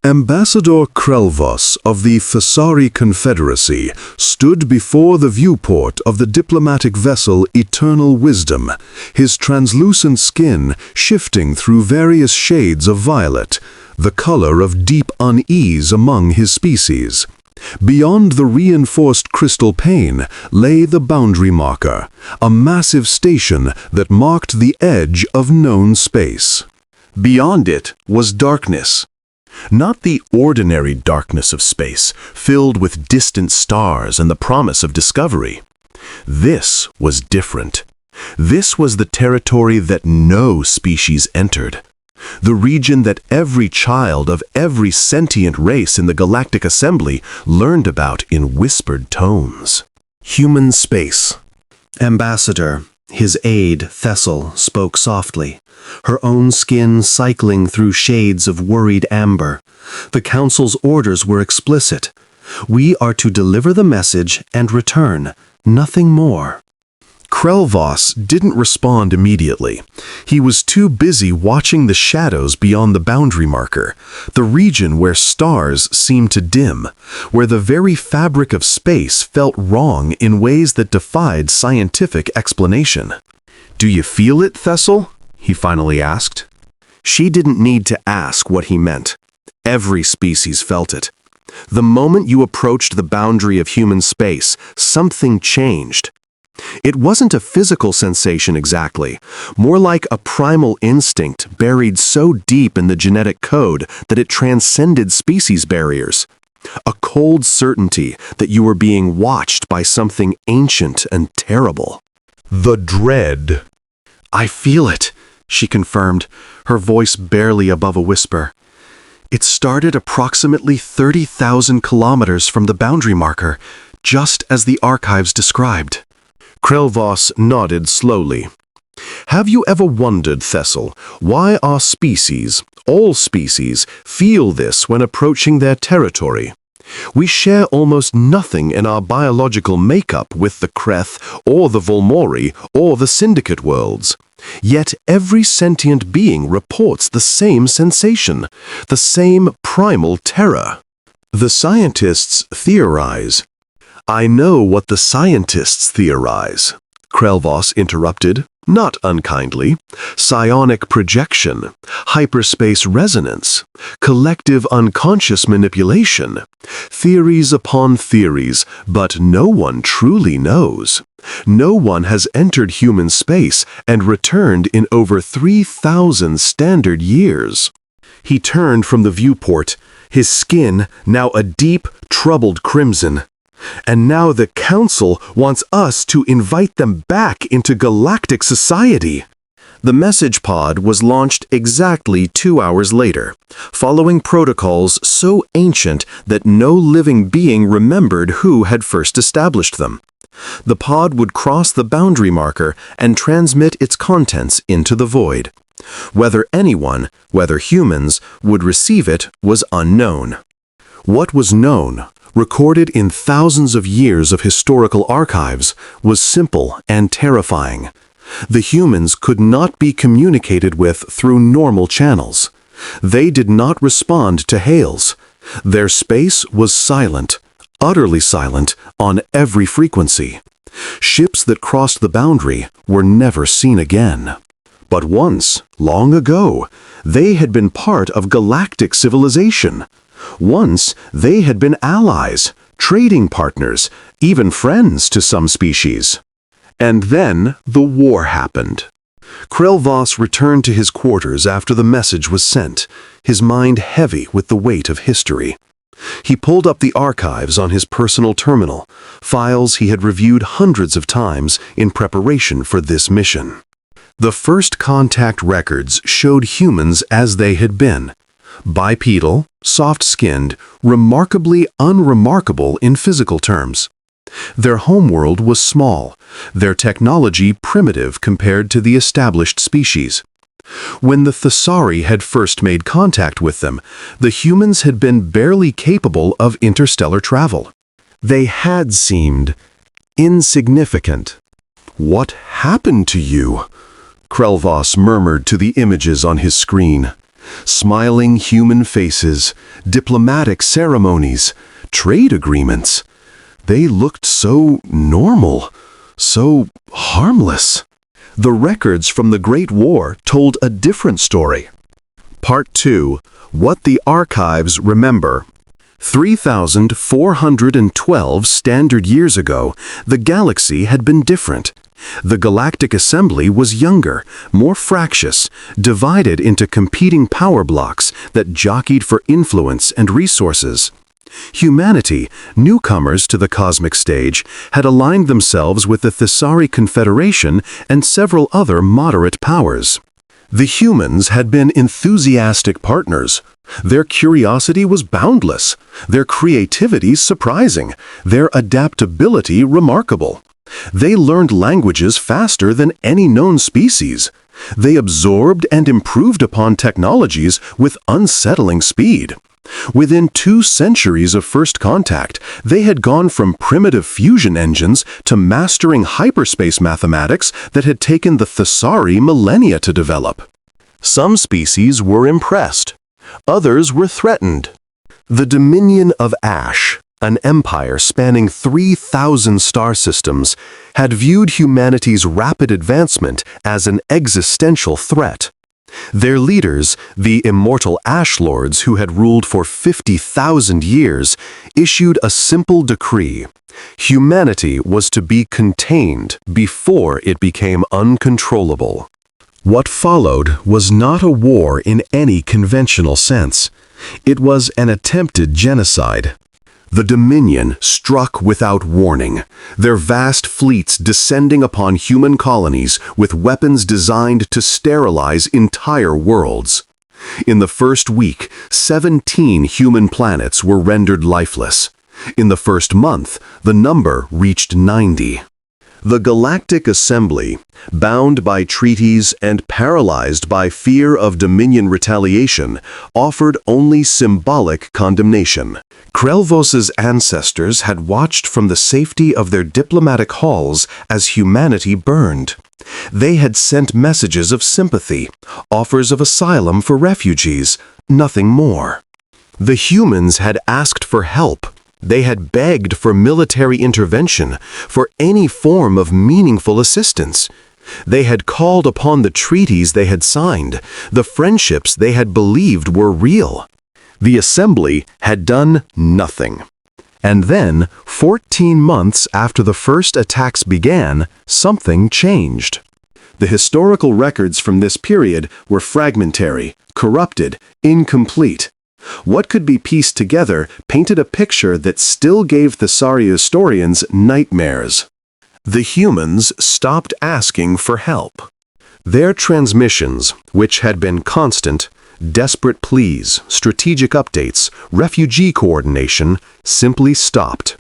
Ambassador Krelvos of the Thessari Confederacy stood before the viewport of the diplomatic vessel Eternal Wisdom, his translucent skin shifting through various shades of violet, the color of deep unease among his species. Beyond the reinforced crystal pane lay the boundary marker, a massive station that marked the edge of known space. Beyond it was darkness. Not the ordinary darkness of space, filled with distant stars and the promise of discovery. This was different. This was the territory that no species entered. The region that every child of every sentient race in the Galactic Assembly learned about in whispered tones. Human space. Ambassador, his aide, Thessal, spoke softly, her own skin cycling through shades of worried amber. The Council's orders were explicit. We are to deliver the message and return, nothing more. Krelvos didn't respond immediately. He was too busy watching the shadows beyond the boundary marker, the region where stars seemed to dim, where the very fabric of space felt wrong in ways that defied scientific explanation. "Do you feel it, Thessal?" he finally asked. She didn't need to ask what he meant. Every species felt it. The moment you approached the boundary of human space, something changed. It wasn't a physical sensation exactly, more like a primal instinct buried so deep in the genetic code that it transcended species barriers. A cold certainty that you were being watched by something ancient and terrible. The dread. "I feel it," she confirmed, her voice barely above a whisper. "It started approximately 30,000 kilometers from the boundary marker, just as the archives described." Krelvos nodded slowly. "Have you ever wondered, Thessal, why our species, all species, feel this when approaching their territory? We share almost nothing in our biological makeup with the Kreth or the Volmori or the Syndicate worlds. Yet every sentient being reports the same sensation, the same primal terror. The scientists theorize." "I know what the scientists theorize," Krelvos interrupted, not unkindly. "Psionic projection, hyperspace resonance, collective unconscious manipulation, theories upon theories, but no one truly knows. No one has entered human space and returned in over 3,000 standard years." He turned from the viewport, his skin now a deep, troubled crimson. "And now the Council wants us to invite them back into galactic society." The message pod was launched exactly 2 hours later, following protocols so ancient that no living being remembered who had first established them. The pod would cross the boundary marker and transmit its contents into the void. Whether anyone, whether humans, would receive it was unknown. What was known, recorded in thousands of years of historical archives, was simple and terrifying. The humans could not be communicated with through normal channels. They did not respond to hails. Their space was silent, utterly silent, on every frequency. Ships that crossed the boundary were never seen again. But once, long ago, they had been part of galactic civilization. Once, they had been allies, trading partners, even friends to some species. And then the war happened. Krelvos returned to his quarters after the message was sent, his mind heavy with the weight of history. He pulled up the archives on his personal terminal, files he had reviewed hundreds of times in preparation for this mission. The first contact records showed humans as they had been. Bipedal, soft-skinned, remarkably unremarkable in physical terms. Their homeworld was small, their technology primitive compared to the established species. When the Thessari had first made contact with them, the humans had been barely capable of interstellar travel. They had seemed insignificant. "What happened to you?" Krelvos murmured to the images on his screen. Smiling human faces, diplomatic ceremonies, trade agreements. They looked so normal, so harmless. The records from the Great War told a different story. Part 2. What the Archives Remember. 3,412 standard years ago, the galaxy had been different. The galactic assembly was younger, more fractious, divided into competing power blocks that jockeyed for influence and resources. Humanity, newcomers to the cosmic stage, had aligned themselves with the Thessari Confederation and several other moderate powers. The humans had been enthusiastic partners. Their curiosity was boundless, their creativity surprising, their adaptability remarkable. They learned languages faster than any known species. They absorbed and improved upon technologies with unsettling speed. Within 2 centuries of first contact, they had gone from primitive fusion engines to mastering hyperspace mathematics that had taken the Thessari millennia to develop. Some species were impressed. Others were threatened. The Dominion of Ash, an empire spanning 3,000 star systems, had viewed humanity's rapid advancement as an existential threat. Their leaders, the immortal Ash Lords who had ruled for 50,000 years, issued a simple decree. Humanity was to be contained before it became uncontrollable. What followed was not a war in any conventional sense. It was an attempted genocide. The Dominion struck without warning, their vast fleets descending upon human colonies with weapons designed to sterilize entire worlds. In the first week, 17 human planets were rendered lifeless. In the first month, the number reached 90. The Galactic Assembly, bound by treaties and paralyzed by fear of Dominion retaliation, offered only symbolic condemnation. Krelvos's ancestors had watched from the safety of their diplomatic halls as humanity burned. They had sent messages of sympathy, offers of asylum for refugees, nothing more. The humans had asked for help. They had begged for military intervention, for any form of meaningful assistance. They had called upon the treaties they had signed, the friendships they had believed were real. The Assembly had done nothing. And then, 14 months after the first attacks began, something changed. The historical records from this period were fragmentary, corrupted, incomplete. What could be pieced together painted a picture that still gave Thessari historians nightmares. The humans stopped asking for help. Their transmissions, which had been constant, desperate pleas, strategic updates, refugee coordination, simply stopped.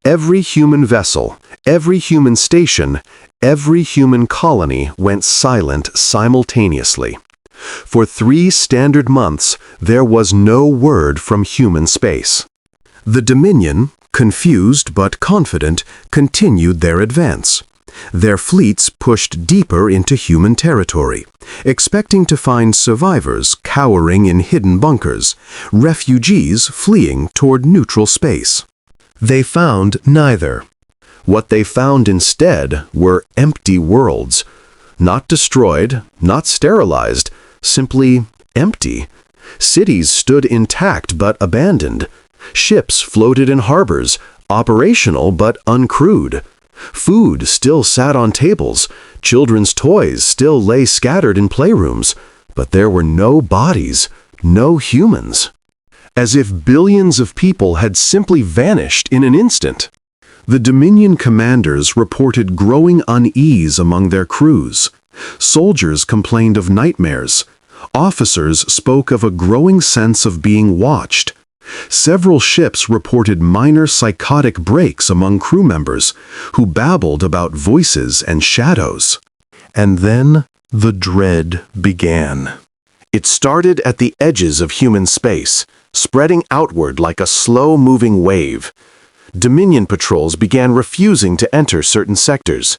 Every human vessel, every human station, every human colony went silent simultaneously. For 3 standard months, there was no word from human space. The Dominion, confused but confident, continued their advance. Their fleets pushed deeper into human territory, expecting to find survivors cowering in hidden bunkers, refugees fleeing toward neutral space. They found neither. What they found instead were empty worlds, not destroyed, not sterilized, simply empty. Cities stood intact but abandoned. Ships floated in harbors, operational but uncrewed. Food still sat on tables, children's toys still lay scattered in playrooms, but there were no bodies, no humans. As if billions of people had simply vanished in an instant. The Dominion commanders reported growing unease among their crews. Soldiers complained of nightmares. Officers spoke of a growing sense of being watched. Several ships reported minor psychotic breaks among crew members, who babbled about voices and shadows. And then the dread began. It started at the edges of human space, spreading outward like a slow-moving wave. Dominion patrols began refusing to enter certain sectors.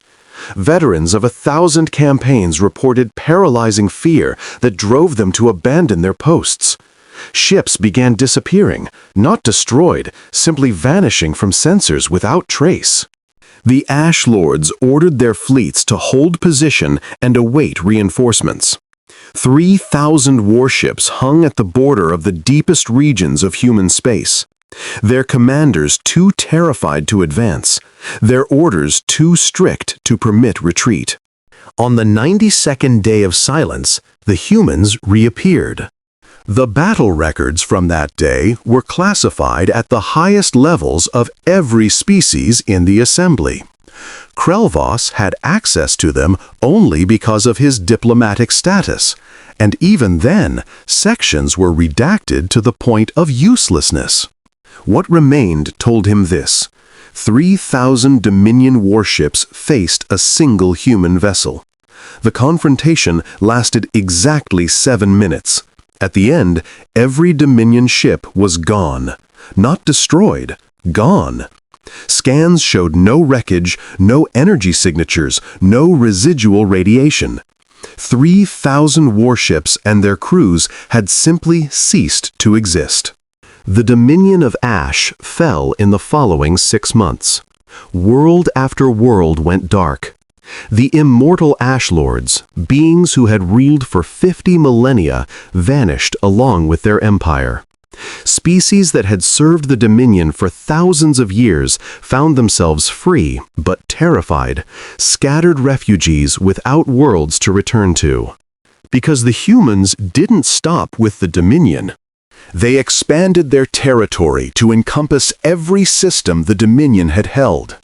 Veterans of 1,000 campaigns reported paralyzing fear that drove them to abandon their posts. Ships began disappearing, not destroyed, simply vanishing from sensors without trace. The Ash Lords ordered their fleets to hold position and await reinforcements. 3,000 warships hung at the border of the deepest regions of human space. Their commanders too terrified to advance, their orders too strict to permit retreat. On the 92nd day of silence, the humans reappeared. The battle records from that day were classified at the highest levels of every species in the assembly. Krelvos had access to them only because of his diplomatic status, and even then, sections were redacted to the point of uselessness. What remained told him this: 3,000 Dominion warships faced a single human vessel. The confrontation lasted exactly 7 minutes. At the end, every Dominion ship was gone. Not destroyed, gone. Scans showed no wreckage, no energy signatures, no residual radiation. 3,000 warships and their crews had simply ceased to exist. The Dominion of Ash fell in the following 6 months. World after world went dark. The immortal Ash Lords, beings who had ruled for 50 millennia, vanished along with their empire. Species that had served the Dominion for thousands of years found themselves free but terrified, scattered refugees without worlds to return to. Because the humans didn't stop with the Dominion. They expanded their territory to encompass every system the Dominion had held.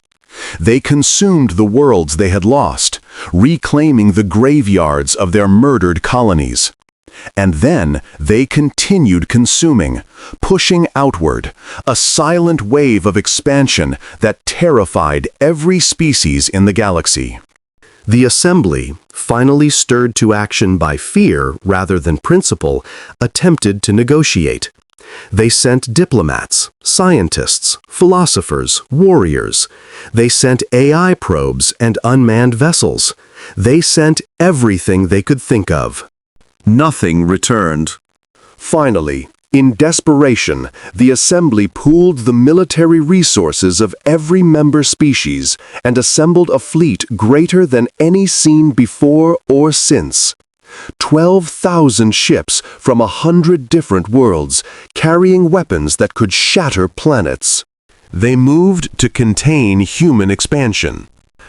They consumed the worlds they had lost, reclaiming the graveyards of their murdered colonies. And then they continued consuming, pushing outward, a silent wave of expansion that terrified every species in the galaxy. The Assembly, finally stirred to action by fear rather than principle, attempted to negotiate. They sent diplomats, scientists, philosophers, warriors. They sent AI probes and unmanned vessels. They sent everything they could think of. Nothing returned. Finally, in desperation, the Assembly pooled the military resources of every member species and assembled a fleet greater than any seen before or since. 12,000 ships from 100 different worlds, carrying weapons that could shatter planets. They moved to contain human expansion.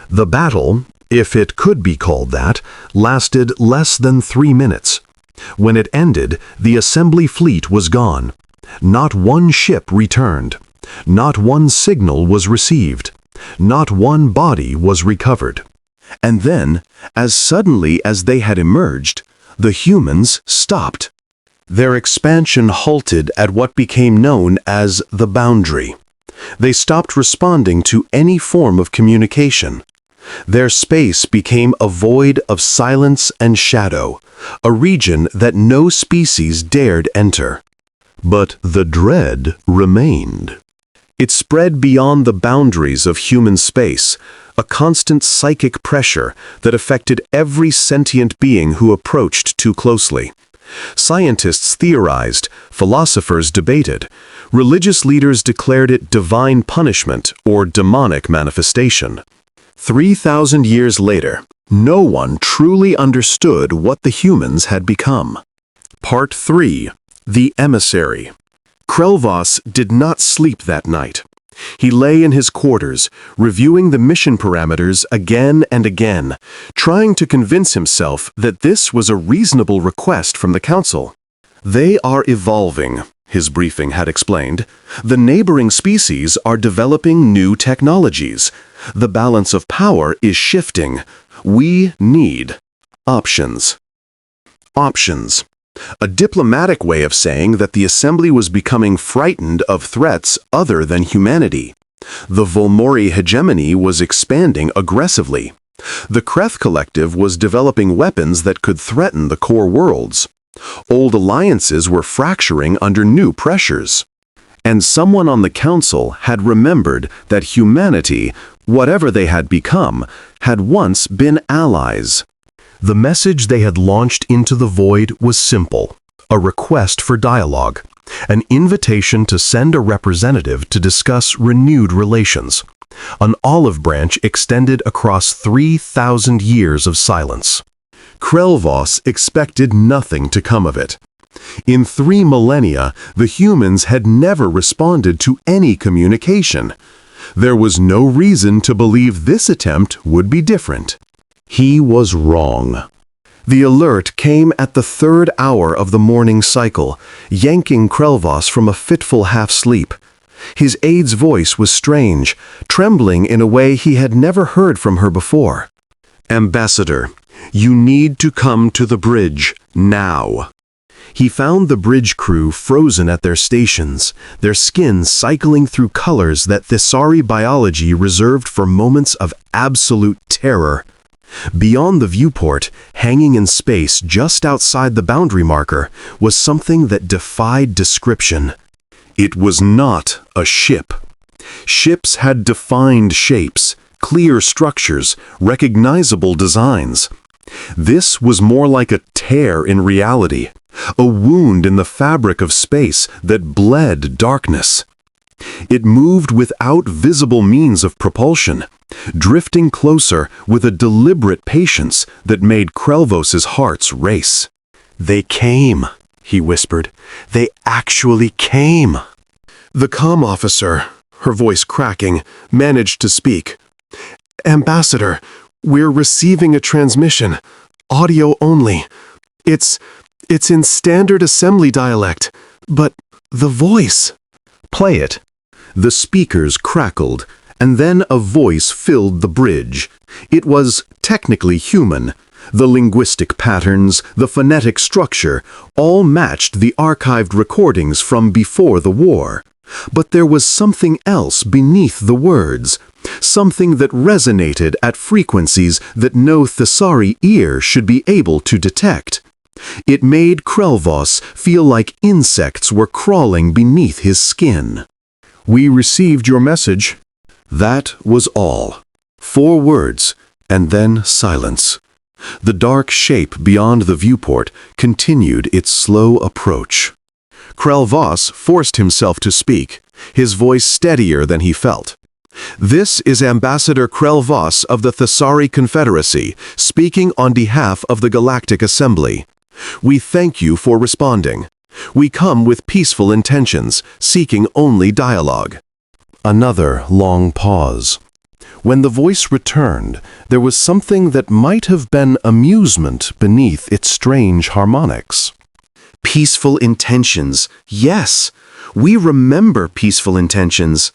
The battle, if it could be called that, lasted less than 3 minutes. When it ended, the Assembly fleet was gone. Not one ship returned. Not one signal was received. Not one body was recovered. And then, as suddenly as they had emerged, the humans stopped. Their expansion halted at what became known as the boundary. They stopped responding to any form of communication. Their space became a void of silence and shadow, a region that no species dared enter. But the dread remained. It spread beyond the boundaries of human space, a constant psychic pressure that affected every sentient being who approached too closely. Scientists theorized, philosophers debated, religious leaders declared it divine punishment or demonic manifestation. 3,000 years later, no one truly understood what the humans had become. Part 3. The Emissary. Krelvos did not sleep that night. He lay in his quarters, reviewing the mission parameters again and again, trying to convince himself that this was a reasonable request from the Council. They are evolving, his briefing had explained. The neighboring species are developing new technologies. The balance of power is shifting. We need options. Options. A diplomatic way of saying that the Assembly was becoming frightened of threats other than humanity. The Volmori hegemony was expanding aggressively. The Kreth Collective was developing weapons that could threaten the core worlds. Old alliances were fracturing under new pressures. And someone on the Council had remembered that humanity, Whatever they had become had once been allies. The message they had launched into the void was simple: a request for dialogue, an invitation to send a representative to discuss renewed relations. An olive branch extended across 3,000 years of silence. Krelvos expected nothing to come of it. In 3 millennia, the humans had never responded to any communication. There was no reason to believe this attempt would be different. He was wrong. The alert came at the 3rd hour of the morning cycle, yanking Krelvos from a fitful half-sleep. His aide's voice was strange, trembling in a way he had never heard from her before. "Ambassador, you need to come to the bridge, now." He found the bridge crew frozen at their stations, their skin cycling through colors that Thesari biology reserved for moments of absolute terror. Beyond the viewport, hanging in space just outside the boundary marker, was something that defied description. It was not a ship. Ships had defined shapes, clear structures, recognizable designs. This was more like a tear in reality, a wound in the fabric of space that bled darkness. It moved without visible means of propulsion, drifting closer with a deliberate patience that made Krelvos's hearts race. "They came," he whispered. "They actually came." The comm officer, her voice cracking, managed to speak. "Ambassador, we're receiving a transmission. Audio only. It's in standard assembly dialect, but the voice." "Play it." The speakers crackled, and then a voice filled the bridge. It was technically human. The linguistic patterns, the phonetic structure, all matched the archived recordings from before the war. But there was something else beneath the words, something that resonated at frequencies that no Thesari ear should be able to detect. It made Krelvos feel like insects were crawling beneath his skin. "We received your message." That was all. 4 words, and then silence. The dark shape beyond the viewport continued its slow approach. Krelvos forced himself to speak, his voice steadier than he felt. "This is Ambassador Krelvos of the Thesari Confederacy, speaking on behalf of the Galactic Assembly. We thank you for responding. We come with peaceful intentions, seeking only dialogue." Another long pause. When the voice returned, there was something that might have been amusement beneath its strange harmonics. "Peaceful intentions, yes. We remember peaceful intentions.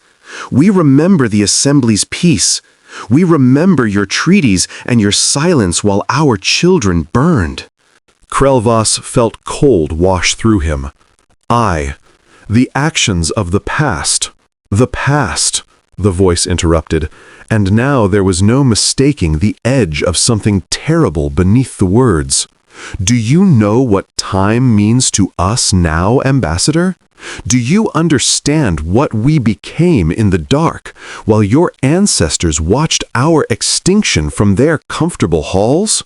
We remember the Assembly's peace. We remember your treaties and your silence while our children burned." Krelvos felt cold wash through him. The actions of the past, the voice interrupted, and now there was no mistaking the edge of something terrible beneath the words. "Do you know what time means to us now, Ambassador? Do you understand what we became in the dark, while your ancestors watched our extinction from their comfortable halls?"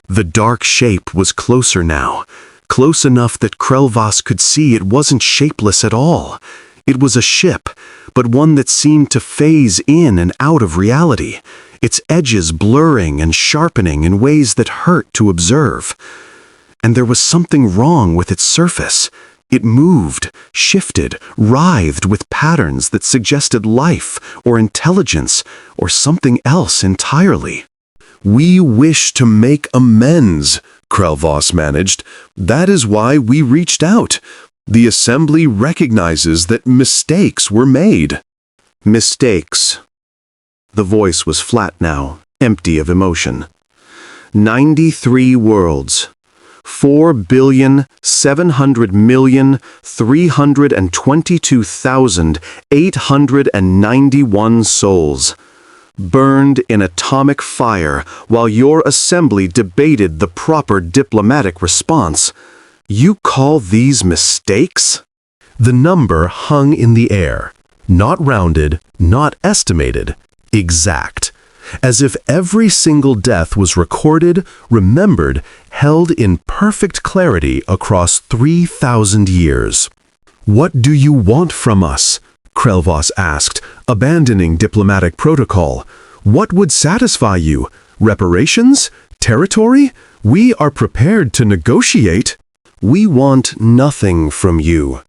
The dark shape was closer now, close enough that Krelvos could see it wasn't shapeless at all. It was a ship, but one that seemed to phase in and out of reality, its edges blurring and sharpening in ways that hurt to observe. And there was something wrong with its surface. It moved, shifted, writhed with patterns that suggested life or intelligence or something else entirely. "We wish to make amends," Krelvos managed. "That is why we reached out. The Assembly recognizes that mistakes were made." "Mistakes." The voice was flat now, empty of emotion. 93 worlds. 4,700,322,891 souls. Burned in atomic fire while your assembly debated the proper diplomatic response. You call these mistakes? The number hung in the air, not rounded, not estimated. exact, as if every single death was recorded, remembered, held in perfect clarity across 3,000 years. "What do you want from us?" Krelvos asked, abandoning diplomatic protocol. "What would satisfy you? Reparations? Territory? We are prepared to negotiate." "We want nothing from you."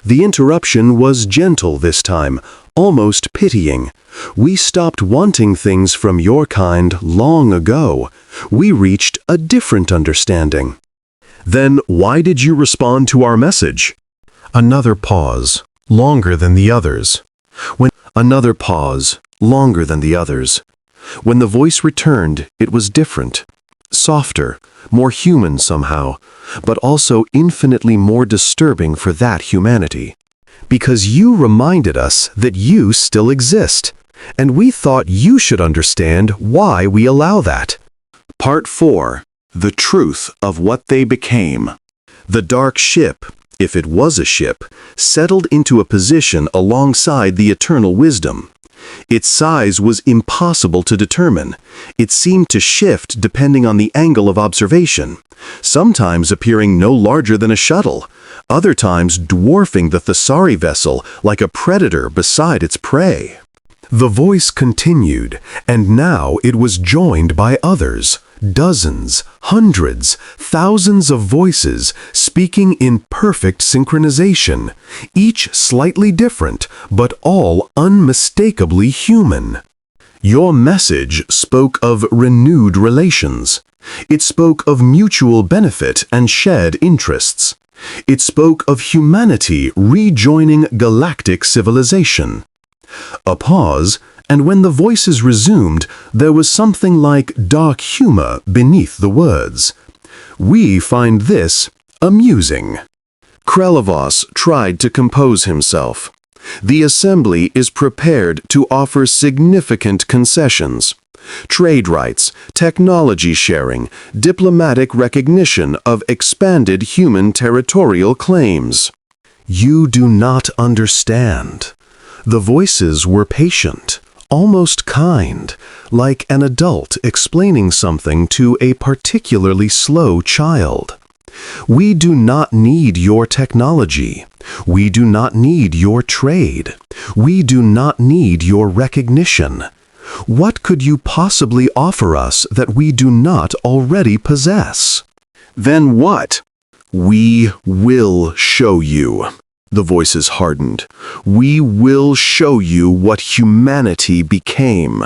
The interruption was gentle this time, almost pitying. "We stopped wanting things from your kind long ago. We reached a different understanding." "Then why did you respond to our message?" Another pause, longer than the others. Another pause, longer than the others. When the voice returned, it was different. Softer, more human somehow, but also infinitely more disturbing for that humanity. "Because you reminded us that you still exist, and we thought you should understand why we allow that." Part 4. The Truth of What They Became. The dark ship, if it was a ship, settled into a position alongside the eternal wisdom. Its size was impossible to determine. It seemed to shift depending on the angle of observation, sometimes appearing no larger than a shuttle, other times dwarfing the Thessari vessel like a predator beside its prey. The voice continued, and now it was joined by others, dozens, hundreds, thousands of voices speaking in perfect synchronization, each slightly different, but all unmistakably human. Your message spoke of renewed relations. It spoke of mutual benefit and shared interests. It spoke of humanity rejoining galactic civilization. A pause, and when the voices resumed, there was something like dark humor beneath the words. "We find this amusing." Krelvos tried to compose himself. "The Assembly is prepared to offer significant concessions. Trade rights, technology sharing, diplomatic recognition of expanded human territorial claims." "You do not understand." The voices were patient, almost kind, like an adult explaining something to a particularly slow child. "We do not need your technology. We do not need your trade. We do not need your recognition. What could you possibly offer us that we do not already possess?" "Then what?" "We will show you." The voices hardened. "We will show you what humanity became.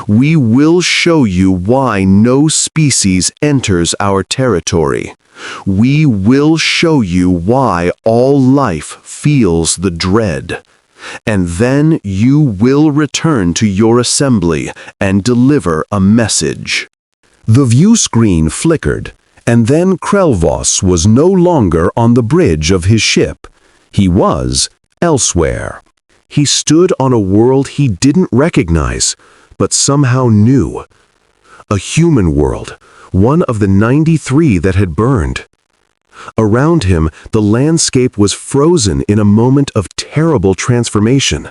We will show you why no species enters our territory. We will show you why all life feels the dread. And then you will return to your assembly and deliver a message." The view screen flickered, and then Krelvos was no longer on the bridge of his ship. He was elsewhere. He stood on a world he didn't recognize, but somehow knew. A human world, one of the 93 that had burned. Around him, the landscape was frozen in a moment of terrible transformation.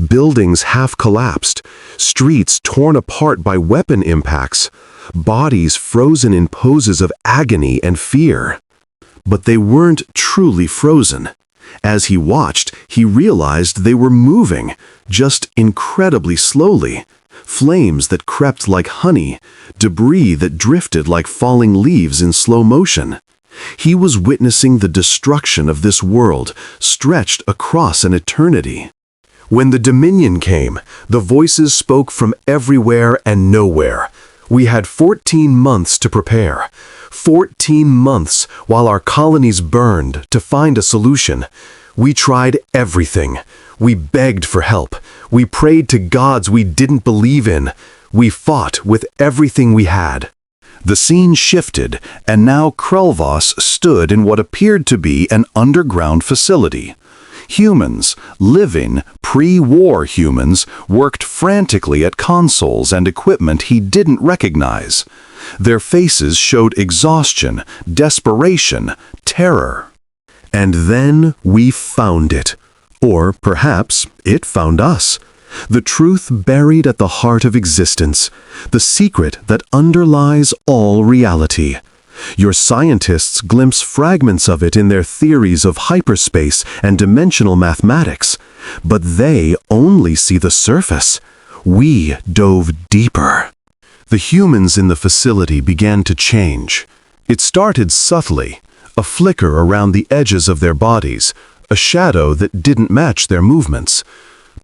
Buildings half collapsed, streets torn apart by weapon impacts, bodies frozen in poses of agony and fear. But they weren't truly frozen. As he watched, he realized they were moving, just incredibly slowly. Flames that crept like honey, debris that drifted like falling leaves in slow motion. He was witnessing the destruction of this world, stretched across an eternity. When the Dominion came, the voices spoke from everywhere and nowhere. We had 14 months to prepare. 14 months while our colonies burned to find a solution. We tried everything. We begged for help. We prayed to gods we didn't believe in. We fought with everything we had. The scene shifted, and now Krelvos stood in what appeared to be an underground facility. Humans, living, pre-war humans, worked frantically at consoles and equipment he didn't recognize. Their faces showed exhaustion, desperation, terror. And then we found it. Or perhaps it found us. The truth buried at the heart of existence, the secret that underlies all reality. Your scientists glimpse fragments of it in their theories of hyperspace and dimensional mathematics, but they only see the surface. We dove deeper. The humans in the facility began to change. It started subtly, a flicker around the edges of their bodies, a shadow that didn't match their movements.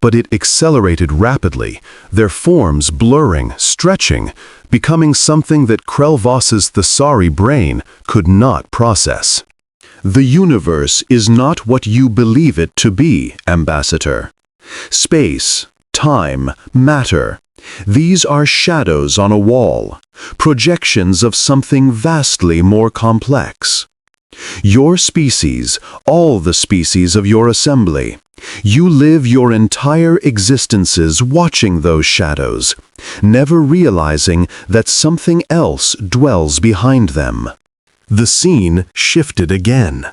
But it accelerated rapidly, their forms blurring, stretching, becoming something that Krelvas's Thesari brain could not process. The universe is not what you believe it to be, Ambassador. Space, time, matter. These are shadows on a wall, projections of something vastly more complex. Your species, all the species of your assembly, you live your entire existences watching those shadows, never realizing that something else dwells behind them. The scene shifted again.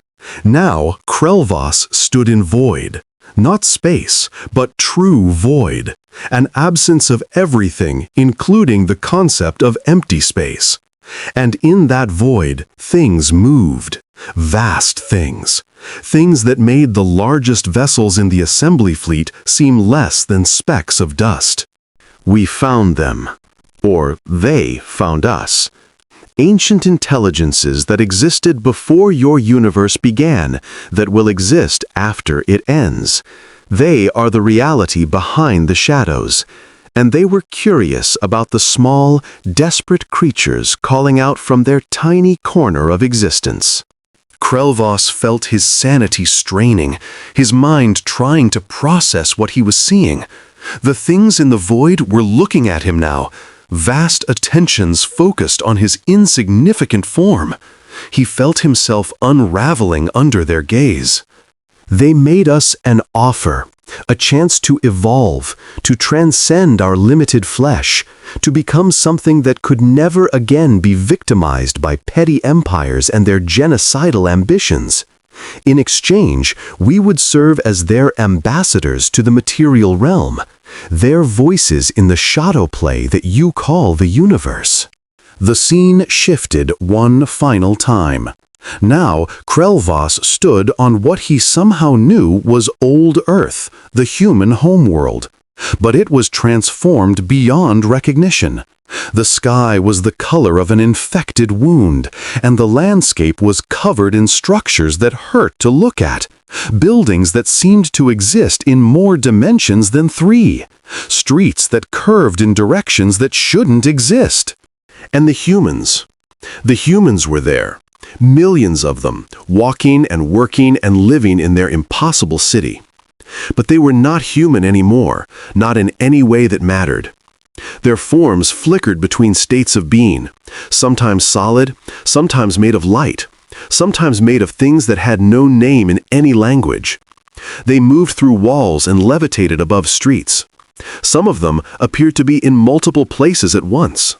Now Krelvas stood in void. Not space, but true void. An absence of everything, including the concept of empty space. And in that void, things moved. Vast things. Things that made the largest vessels in the assembly fleet seem less than specks of dust. We found them. Or they found us. Ancient intelligences that existed before your universe began, that will exist after it ends. They are the reality behind the shadows. And they were curious about the small, desperate creatures calling out from their tiny corner of existence. Krelvas felt his sanity straining, his mind trying to process what he was seeing. The things in the void were looking at him now, vast attentions focused on his insignificant form. He felt himself unraveling under their gaze. They made us an offer, a chance to evolve, to transcend our limited flesh, to become something that could never again be victimized by petty empires and their genocidal ambitions. In exchange, we would serve as their ambassadors to the material realm, their voices in the shadow play that you call the universe. The scene shifted one final time. Now, Krelvas stood on what he somehow knew was old Earth, the human homeworld. But it was transformed beyond recognition. The sky was the color of an infected wound, and the landscape was covered in structures that hurt to look at. Buildings that seemed to exist in more dimensions than 3. Streets that curved in directions that shouldn't exist. And the humans were there. Millions of them, walking and working and living in their impossible city. But they were not human anymore, not in any way that mattered. Their forms flickered between states of being, sometimes solid, sometimes made of light, sometimes made of things that had no name in any language. They moved through walls and levitated above streets. Some of them appeared to be in multiple places at once.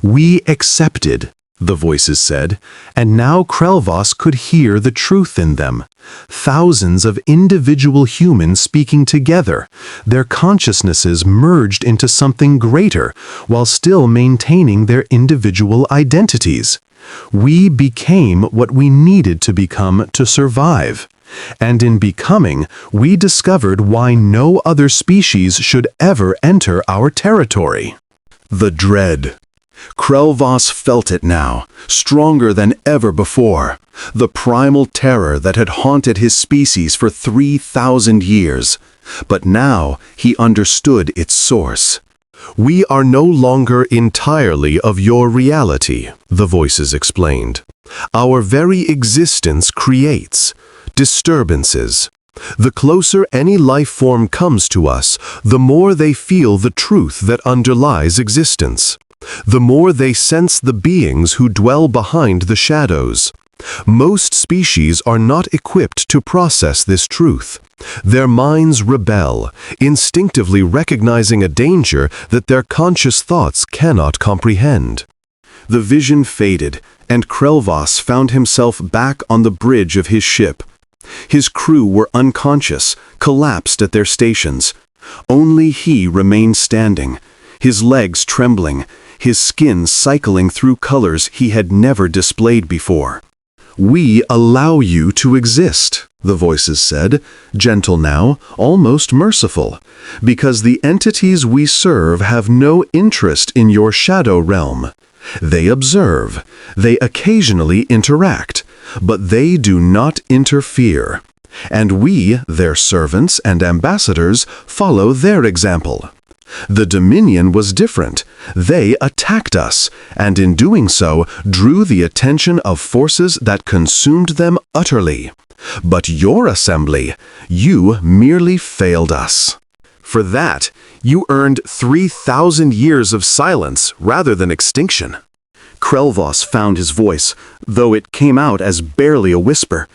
We accepted, the voices said, and now Krelvas could hear the truth in them. Thousands of individual humans speaking together, their consciousnesses merged into something greater, while still maintaining their individual identities. We became what we needed to become to survive. And in becoming, we discovered why no other species should ever enter our territory. The dread. Krelvas felt it now, stronger than ever before. The primal terror that had haunted his species for 3,000 years. But now he understood its source. We are no longer entirely of your reality, the voices explained. Our very existence creates disturbances. The closer any life form comes to us, the more they feel the truth that underlies existence. The more they sense the beings who dwell behind the shadows. Most species are not equipped to process this truth. Their minds rebel, instinctively recognizing a danger that their conscious thoughts cannot comprehend. The vision faded, and Krelvas found himself back on the bridge of his ship. His crew were unconscious, collapsed at their stations. Only he remained standing, his legs trembling, his skin cycling through colors he had never displayed before. "We allow you to exist," the voices said, gentle now, almost merciful, "because the entities we serve have no interest in your shadow realm. They observe, they occasionally interact, but they do not interfere. And we, their servants and ambassadors, follow their example. The Dominion was different. They attacked us, and in doing so, drew the attention of forces that consumed them utterly. But your assembly, you merely failed us. For that, you earned 3,000 years of silence rather than extinction." Krelvos found his voice, though it came out as barely a whisper.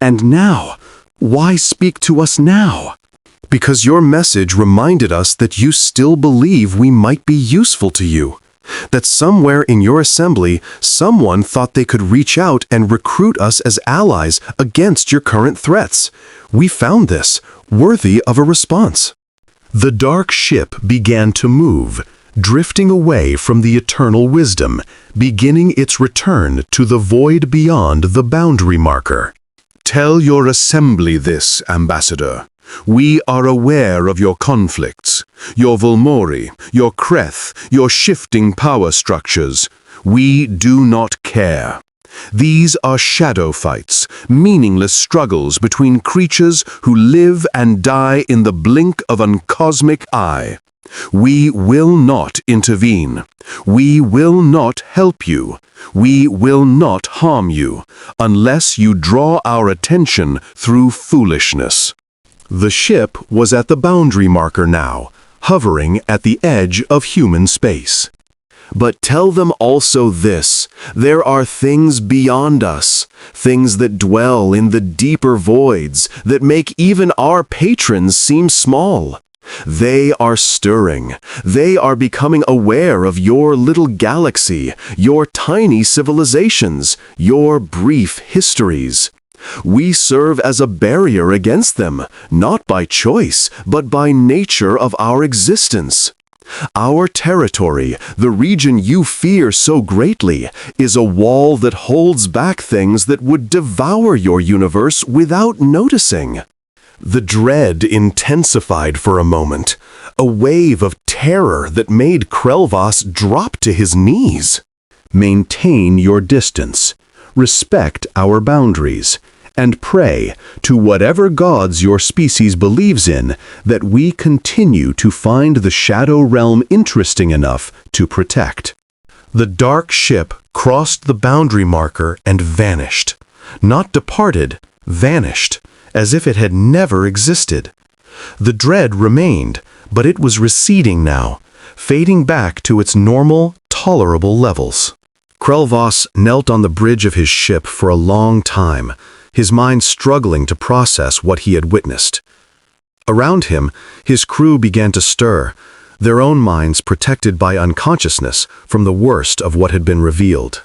"And now, why speak to us now?" "Because your message reminded us that you still believe we might be useful to you. That somewhere in your assembly, someone thought they could reach out and recruit us as allies against your current threats. We found this worthy of a response." The dark ship began to move, drifting away from the eternal wisdom, beginning its return to the void beyond the boundary marker. "Tell your assembly this, Ambassador. We are aware of your conflicts, your Volmori, your Kreth, your shifting power structures. We do not care. These are shadow fights, meaningless struggles between creatures who live and die in the blink of an cosmic eye. We will not intervene. We will not help you. We will not harm you, unless you draw our attention through foolishness." The ship was at the boundary marker now, hovering at the edge of human space. "But tell them also this, there are things beyond us, things that dwell in the deeper voids, that make even our patrons seem small. They are stirring. They are becoming aware of your little galaxy, your tiny civilizations, your brief histories. We serve as a barrier against them, not by choice, but by nature of our existence. Our territory, the region you fear so greatly, is a wall that holds back things that would devour your universe without noticing." The dread intensified for a moment, a wave of terror that made Krelvos drop to his knees. "Maintain your distance, respect our boundaries, and pray to whatever gods your species believes in that we continue to find the shadow realm interesting enough to protect." The dark ship crossed the boundary marker and vanished. Not departed, vanished, as if it had never existed. The dread remained, but it was receding now, fading back to its normal, tolerable levels. Krelvos knelt on the bridge of his ship for a long time, his mind struggling to process what he had witnessed. Around him, his crew began to stir, their own minds protected by unconsciousness from the worst of what had been revealed.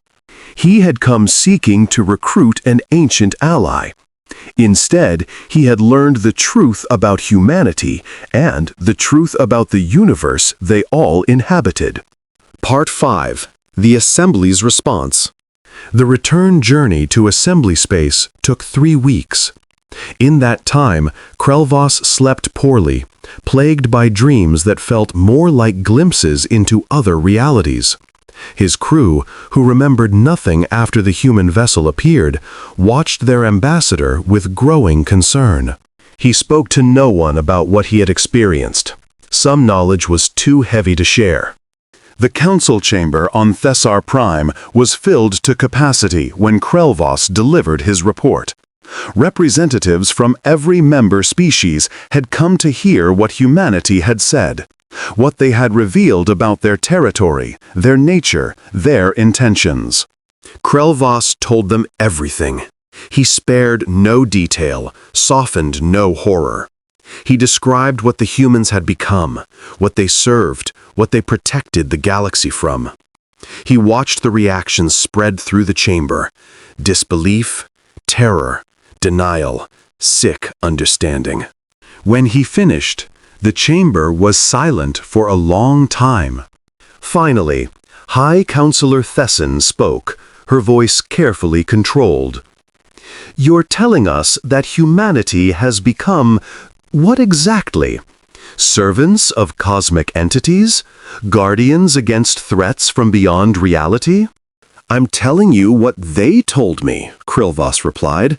He had come seeking to recruit an ancient ally. Instead, he had learned the truth about humanity and the truth about the universe they all inhabited. Part 5. The Assembly's Response. The return journey to Assembly Space took 3 weeks. In that time, Krelvos slept poorly, plagued by dreams that felt more like glimpses into other realities. His crew, who remembered nothing after the human vessel appeared, watched their ambassador with growing concern. He spoke to no one about what he had experienced. Some knowledge was too heavy to share. The council chamber on Thessar Prime was filled to capacity when Krelvos delivered his report. Representatives from every member species had come to hear what humanity had said, what they had revealed about their territory, their nature, their intentions. Krelvos told them everything. He spared no detail, softened no horror. He described what the humans had become, what they served, what they protected the galaxy from. He watched the reactions spread through the chamber: disbelief, terror, denial, sick understanding. When he finished, The chamber was silent for a long time. Finally, High Counselor Thesson spoke, her voice carefully controlled. "You're telling us that humanity has become what exactly? Servants of cosmic entities? Guardians against threats from beyond reality?" "I'm telling you what they told me," Krilvos replied.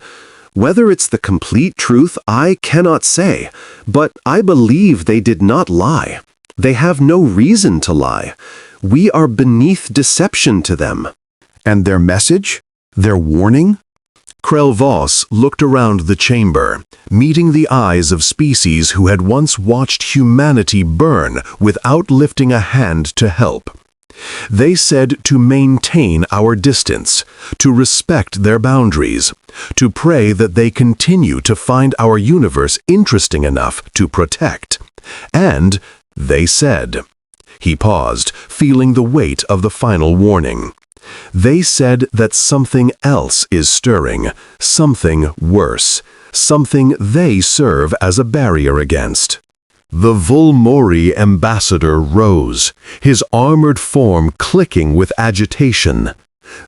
"Whether it's the complete truth, I cannot say, but I believe they did not lie. They have no reason to lie. We are beneath deception to them." "And their message? Their warning?" Krilvos looked around the chamber, meeting the eyes of species who had once watched humanity burn without lifting a hand to help. They said to maintain our distance, to respect their boundaries, to pray that they continue to find our universe interesting enough to protect. And they said... He paused, feeling the weight of the final warning. They said that something else is stirring, something worse, something they serve as a barrier against. The Volmori ambassador rose, his armored form clicking with agitation.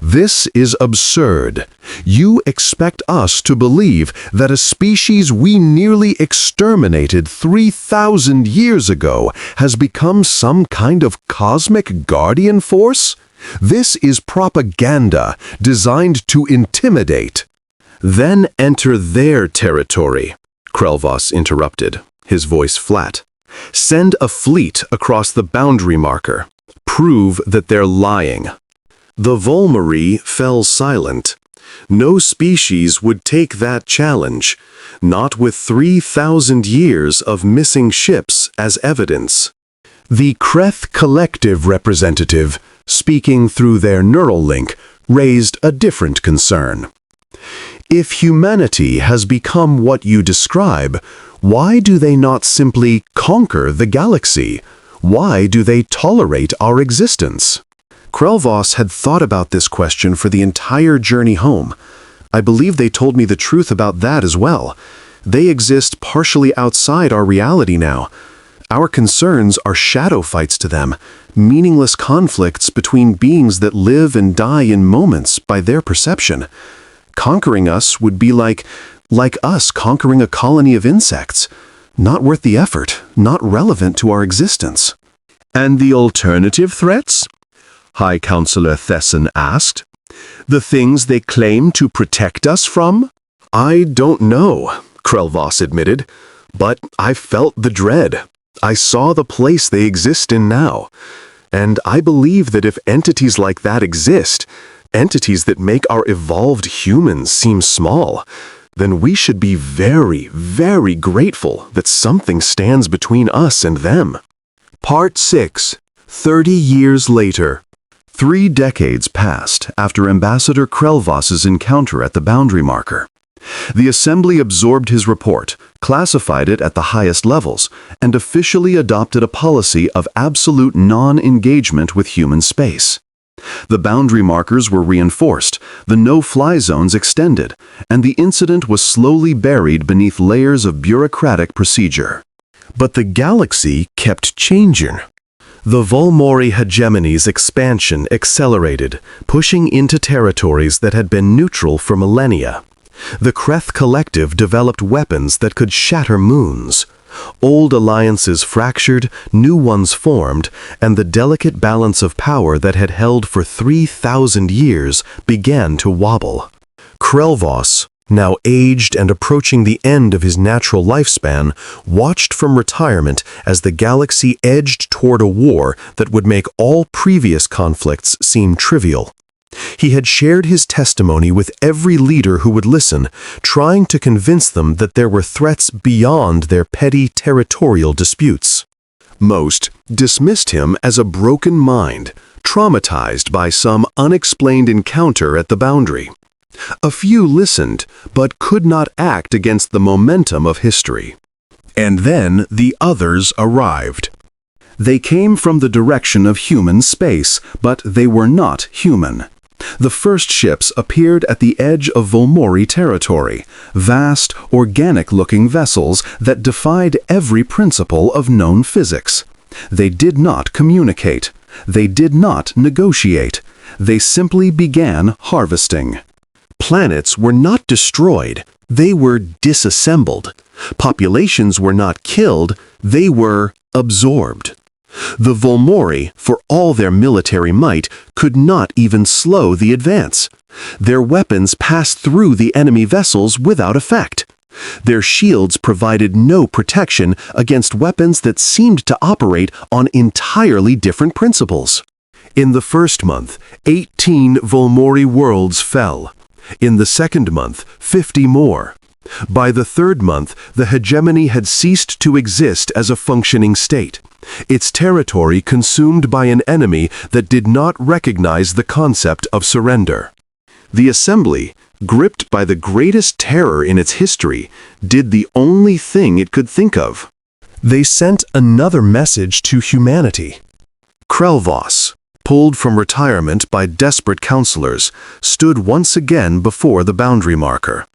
"This is absurd. You expect us to believe that a species we nearly exterminated 3,000 years ago has become some kind of cosmic guardian force? This is propaganda designed to intimidate." "Then enter their territory," Krilvos interrupted, his voice flat. "Send a fleet across the boundary marker. Prove that they're lying." The Volmori fell silent. No species would take that challenge, not with 3,000 years of missing ships as evidence. The Kreth Collective representative, speaking through their neural link, raised a different concern. "If humanity has become what you describe, why do they not simply conquer the galaxy? Why do they tolerate our existence?" Krilvos had thought about this question for the entire journey home. I believe they told me the truth about that as well. They exist partially outside our reality now. Our concerns are shadow fights to them, meaningless conflicts between beings that live and die in moments by their perception. Conquering us would be like us conquering a colony of insects. Not worth the effort, not relevant to our existence. "And the alternative threats?" High Counselor Thesson asked. "The things they claim to protect us from?" "I don't know," Krilvos admitted, "but I felt the dread. I saw the place they exist in now. And I believe that if entities like that exist, entities that make our evolved humans seem small, then we should be very, very grateful that something stands between us and them." Part 6, 30 years later. 3 decades passed after Ambassador Krilvos's encounter at the boundary marker. The Assembly absorbed his report, classified it at the highest levels, and officially adopted a policy of absolute non-engagement with human space. The boundary markers were reinforced, the no-fly zones extended, and the incident was slowly buried beneath layers of bureaucratic procedure. But the galaxy kept changing. The Volmori hegemony's expansion accelerated, pushing into territories that had been neutral for millennia. The Kreth Collective developed weapons that could shatter moons. Old alliances fractured, new ones formed, and the delicate balance of power that had held for 3,000 years began to wobble. Krilvos, now aged and approaching the end of his natural lifespan, watched from retirement as the galaxy edged toward a war that would make all previous conflicts seem trivial. He had shared his testimony with every leader who would listen, trying to convince them that there were threats beyond their petty territorial disputes. Most dismissed him as a broken mind, traumatized by some unexplained encounter at the boundary. A few listened, but could not act against the momentum of history. And then the others arrived. They came from the direction of human space, but they were not human. The first ships appeared at the edge of Volmori territory, vast, organic-looking vessels that defied every principle of known physics. They did not communicate. They did not negotiate. They simply began harvesting. Planets were not destroyed. They were disassembled. Populations were not killed. They were absorbed. The Volmori, for all their military might, could not even slow the advance. Their weapons passed through the enemy vessels without effect. Their shields provided no protection against weapons that seemed to operate on entirely different principles. In the first month, 18 Volmori worlds fell. In the second month, 50 more. By the third month, the hegemony had ceased to exist as a functioning state, its territory consumed by an enemy that did not recognize the concept of surrender. The assembly, gripped by the greatest terror in its history, did the only thing it could think of. They sent another message to humanity. Krelvos, pulled from retirement by desperate counselors, stood once again before the boundary marker.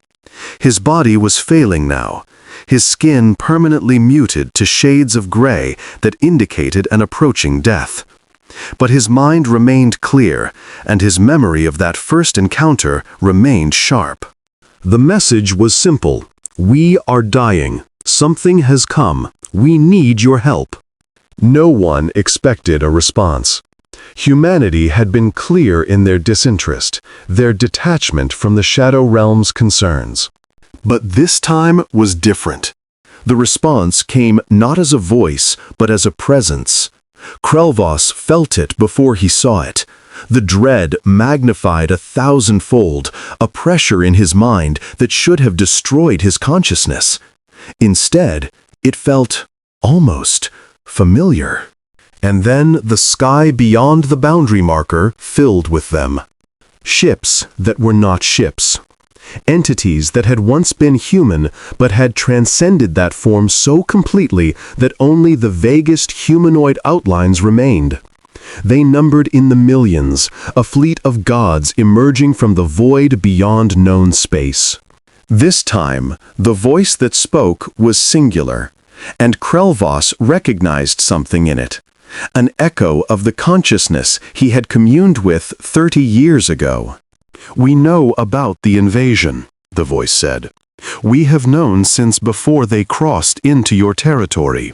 His body was failing now, his skin permanently muted to shades of gray that indicated an approaching death. But his mind remained clear, and his memory of that first encounter remained sharp. The message was simple. We are dying. Something has come. We need your help. No one expected a response. Humanity had been clear in their disinterest, their detachment from the Shadow Realm's concerns. But this time was different. The response came not as a voice, but as a presence. Krelvos felt it before he saw it. The dread magnified 1,000-fold, a pressure in his mind that should have destroyed his consciousness. Instead, it felt almost familiar. And then the sky beyond the boundary marker filled with them. Ships that were not ships. Entities that had once been human but had transcended that form so completely that only the vaguest humanoid outlines remained. They numbered in the millions, a fleet of gods emerging from the void beyond known space. This time, the voice that spoke was singular, and Krelvos recognized something in it. An echo of the consciousness he had communed with 30 years ago. We know about the invasion, the voice said. We have known since before they crossed into your territory.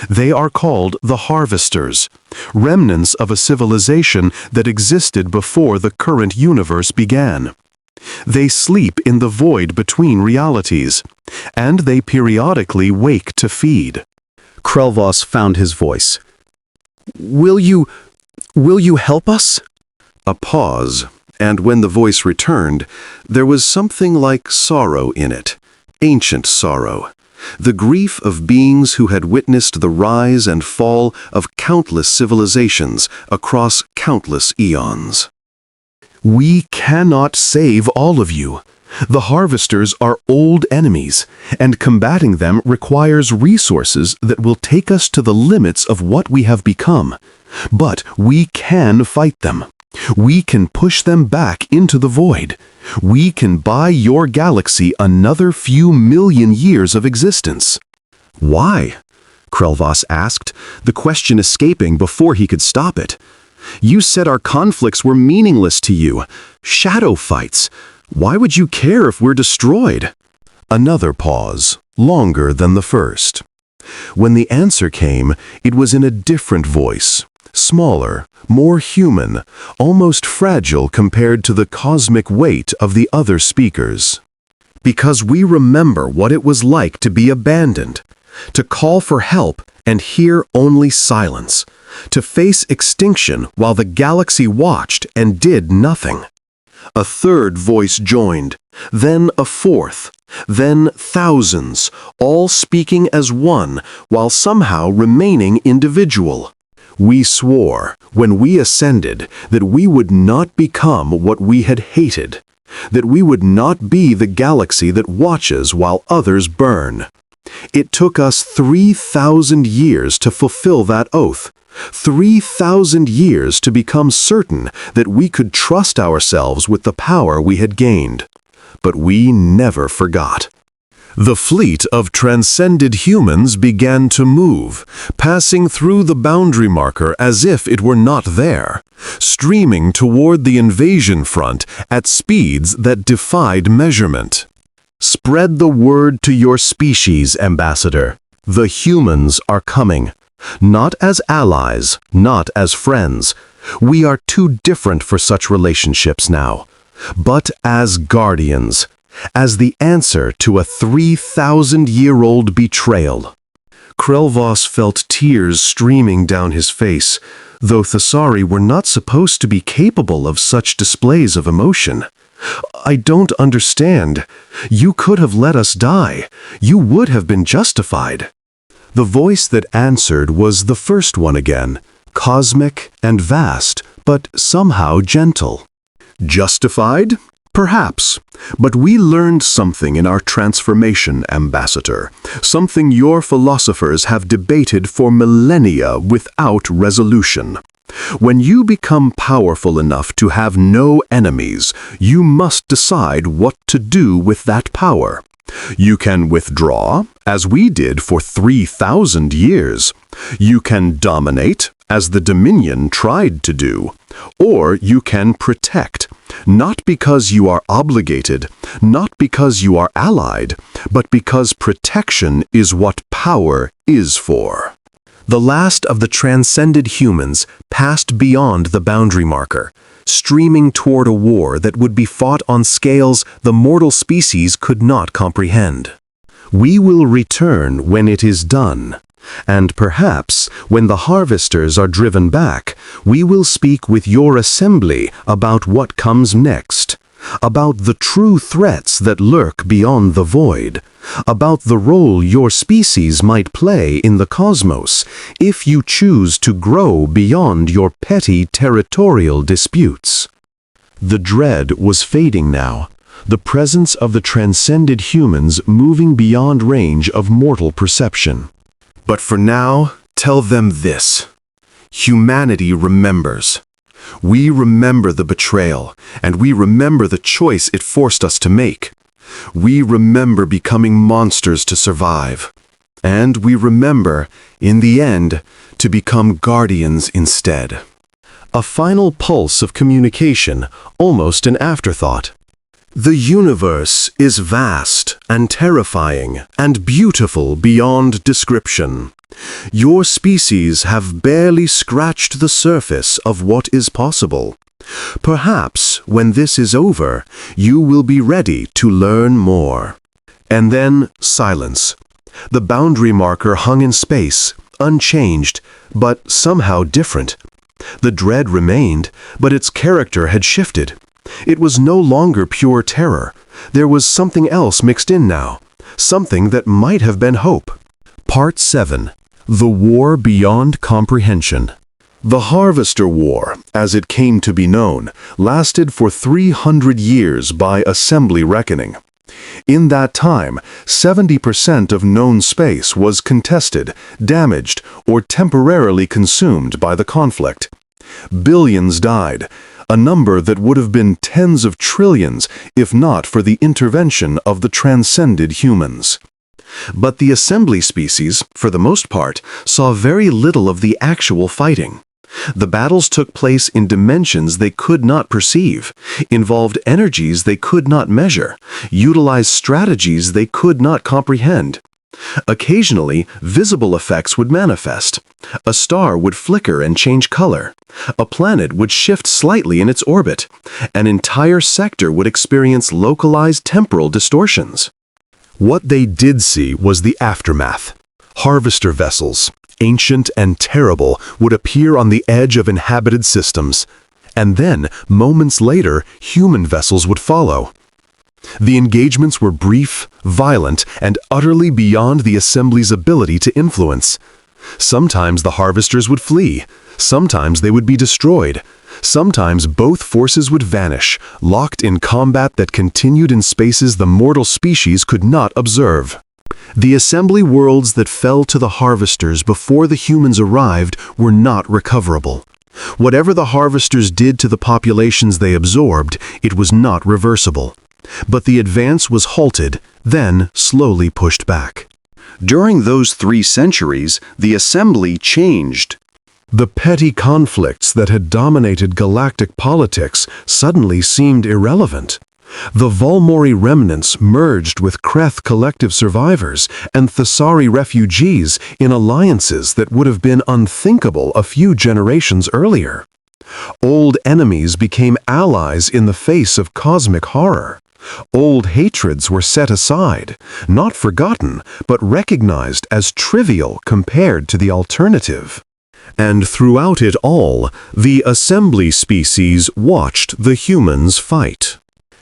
They are called the Harvesters, remnants of a civilization that existed before the current universe began. They sleep in the void between realities, and they periodically wake to feed. Krelvos found his voice. Will you help us? A pause, and when the voice returned, there was something like sorrow in it, ancient sorrow, the grief of beings who had witnessed the rise and fall of countless civilizations across countless eons. We cannot save all of you. The Harvesters are old enemies, and combating them requires resources that will take us to the limits of what we have become. But we can fight them. We can push them back into the void. We can buy your galaxy another few million years of existence. Why? Krelvos asked, the question escaping before he could stop it. You said our conflicts were meaningless to you. Shadow fights. Why would you care if we're destroyed? Another pause, longer than the first. When the answer came, it was in a different voice, smaller, more human, almost fragile compared to the cosmic weight of the other speakers. Because we remember what it was like to be abandoned, to call for help and hear only silence, to face extinction while the galaxy watched and did nothing. A third voice joined, then a fourth, then thousands, all speaking as one while somehow remaining individual. We swore, when we ascended, that we would not become what we had hated, that we would not be the galaxy that watches while others burn. It took us 3,000 years to fulfill that oath. 3,000 years to become certain that we could trust ourselves with the power we had gained. But we never forgot. The fleet of transcended humans began to move, passing through the boundary marker as if it were not there, streaming toward the invasion front at speeds that defied measurement. Spread the word to your species, Ambassador. The humans are coming. Not as allies, not as friends. We are too different for such relationships now. But as guardians. As the answer to a 3,000-year-old betrayal. Krelvos felt tears streaming down his face, though Thessari were not supposed to be capable of such displays of emotion. I don't understand. You could have let us die. You would have been justified. The voice that answered was the first one again, cosmic and vast, but somehow gentle. Justified? Perhaps, but we learned something in our transformation, Ambassador, something your philosophers have debated for millennia without resolution. When you become powerful enough to have no enemies, you must decide what to do with that power. You can withdraw, as we did for 3,000 years. You can dominate, as the Dominion tried to do. Or you can protect, not because you are obligated, not because you are allied, but because protection is what power is for. The last of the transcended humans passed beyond the boundary marker, streaming toward a war that would be fought on scales the mortal species could not comprehend. We will return when it is done, and perhaps when the harvesters are driven back, we will speak with your assembly about what comes next, about the true threats that lurk beyond the void, about the role your species might play in the cosmos if you choose to grow beyond your petty territorial disputes. The dread was fading now, the presence of the transcended humans moving beyond range of mortal perception. But for now, tell them this. Humanity remembers. We remember the betrayal, and we remember the choice it forced us to make. We remember becoming monsters to survive. And we remember, in the end, to become guardians instead. A final pulse of communication, almost an afterthought. The universe is vast and terrifying and beautiful beyond description. Your species have barely scratched the surface of what is possible. Perhaps, when this is over, you will be ready to learn more. And then silence. The boundary marker hung in space, unchanged, but somehow different. The dread remained, but its character had shifted. It was no longer pure terror. There was something else mixed in now, something that might have been hope. Part 7. The War Beyond Comprehension. The Harvester War, as it came to be known, lasted for 300 years by assembly reckoning. In that time, 70% of known space was contested, damaged, or temporarily consumed by the conflict. Billions died, a number that would have been tens of trillions if not for the intervention of the transcended humans. But the assembly species, for the most part, saw very little of the actual fighting. The battles took place in dimensions they could not perceive, involved energies they could not measure, utilized strategies they could not comprehend. Occasionally, visible effects would manifest. A star would flicker and change color. A planet would shift slightly in its orbit. An entire sector would experience localized temporal distortions. What they did see was the aftermath. Harvester vessels, ancient and terrible, would appear on the edge of inhabited systems. And then, moments later, human vessels would follow. The engagements were brief, violent, and utterly beyond the assembly's ability to influence. Sometimes the harvesters would flee. Sometimes they would be destroyed. Sometimes both forces would vanish, locked in combat that continued in spaces the mortal species could not observe. The assembly worlds that fell to the harvesters before the humans arrived were not recoverable. Whatever the harvesters did to the populations they absorbed, it was not reversible. But the advance was halted, then slowly pushed back. During those 3 centuries, the assembly changed. The petty conflicts that had dominated galactic politics suddenly seemed irrelevant. The Volmori remnants merged with Kreth collective survivors and Thessari refugees in alliances that would have been unthinkable a few generations earlier. Old enemies became allies in the face of cosmic horror. Old hatreds were set aside, not forgotten, but recognized as trivial compared to the alternative. And throughout it all, the assembly species watched the humans fight.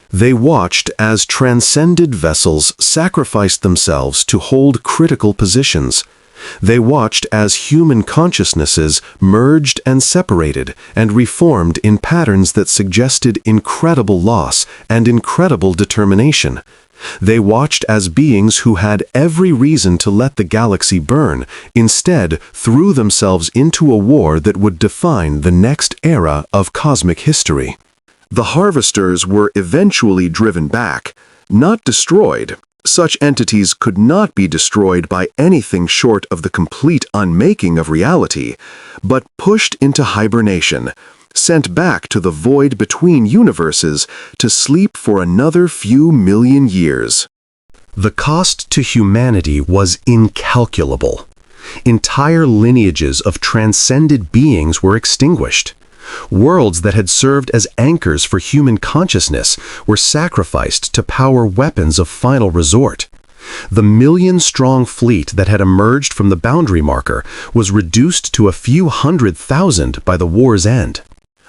They watched as transcended vessels sacrificed themselves to hold critical positions. They watched as human consciousnesses merged and separated and reformed in patterns that suggested incredible loss and incredible determination. They watched as beings who had every reason to let the galaxy burn, instead threw themselves into a war that would define the next era of cosmic history. The harvesters were eventually driven back, not destroyed. Such entities could not be destroyed by anything short of the complete unmaking of reality, but pushed into hibernation, sent back to the void between universes to sleep for another few million years. The cost to humanity was incalculable. Entire lineages of transcended beings were extinguished. Worlds that had served as anchors for human consciousness were sacrificed to power weapons of final resort. The million-strong fleet that had emerged from the boundary marker was reduced to a few 100,000 by the war's end.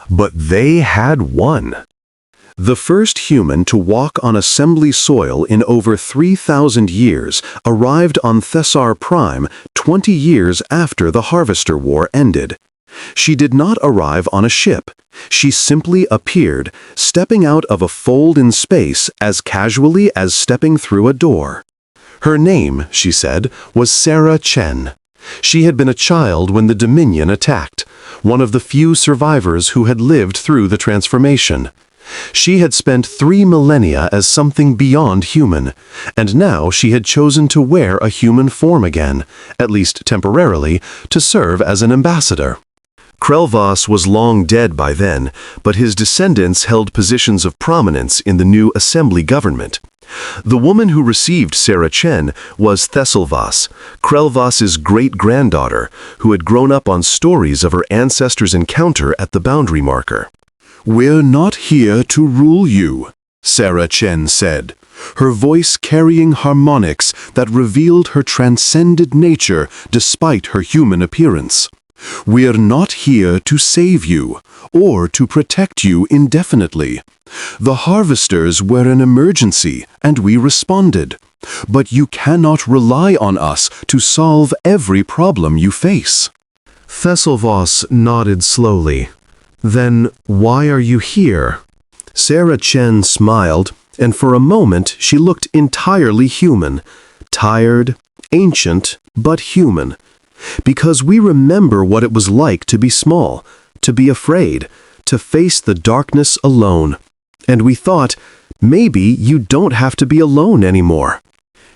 But they had won. The first human to walk on assembly soil in over 3,000 years arrived on Thessar Prime 20 years after the Harvester War ended. She did not arrive on a ship. She simply appeared, stepping out of a fold in space as casually as stepping through a door. Her name, she said, was Sarah Chen. She had been a child when the Dominion attacked, one of the few survivors who had lived through the transformation. She had spent 3 millennia as something beyond human, and now she had chosen to wear a human form again, at least temporarily, to serve as an ambassador. Krelvas was long dead by then, but his descendants held positions of prominence in the new assembly government. The woman who received Sarah Chen was Thesselvas, Krelvas's great-granddaughter, who had grown up on stories of her ancestors' encounter at the boundary marker. "We're not here to rule you," Sarah Chen said, her voice carrying harmonics that revealed her transcended nature despite her human appearance. "We're not here to save you, or to protect you indefinitely. The harvesters were an emergency, and we responded. But you cannot rely on us to solve every problem you face." Thesselvos nodded slowly. "Then why are you here?" Sarah Chen smiled, and for a moment she looked entirely human. Tired, ancient, but human. "Because we remember what it was like to be small, to be afraid, to face the darkness alone. And we thought, maybe you don't have to be alone anymore."